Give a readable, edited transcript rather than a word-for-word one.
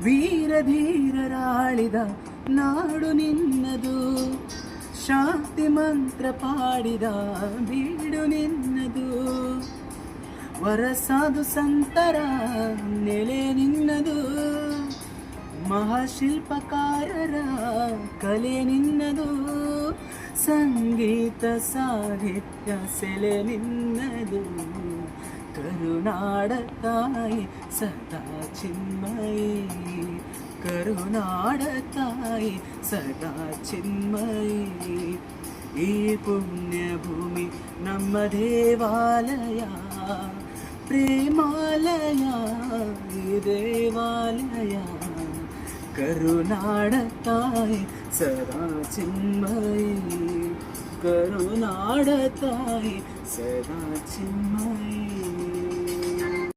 ವೀರಧೀರರಾಳಿದ ನಾಡು ನಿನ್ನದು, ಶಾಂತಿ ಮಂತ್ರ ಪಾಡಿದ ಬೀಡು ನಿನ್ನದು, ವರಸಾಧು ಸಂತರ ನೆಲೆ ನಿನ್ನದು, ಮಹಾಶಿಲ್ಪಕಾರರ ಕಲೆ ನಿನ್ನದು, ಸಂಗೀತ ಸಾಹಿತ್ಯ ಸೆಲೆ ನಿನ್ನದು, ಕರುನಾಡ ತಾಯಿ ಸದಾ ಚಿನ್ಮಯಿ, ಕರುನಾಡ ತಾಯಿ ಸದಾ ಚಿನ್ಮಯಿ. ಈ ಪುಣ್ಯ ಭೂಮಿ ನಮ್ಮ ದೇವಾಲಯ, ಪ್ರೇಮಾಲಯ ಈ ದೇವಾಲಯ, ಕರುನಾಡ ತಾಯಿ ಸದಾ ಚಿನ್ಮಯಿ, ಕರುನಾಡ ತಾಯಿ ಸದಾ ಚಿನ್ಮಯಿ.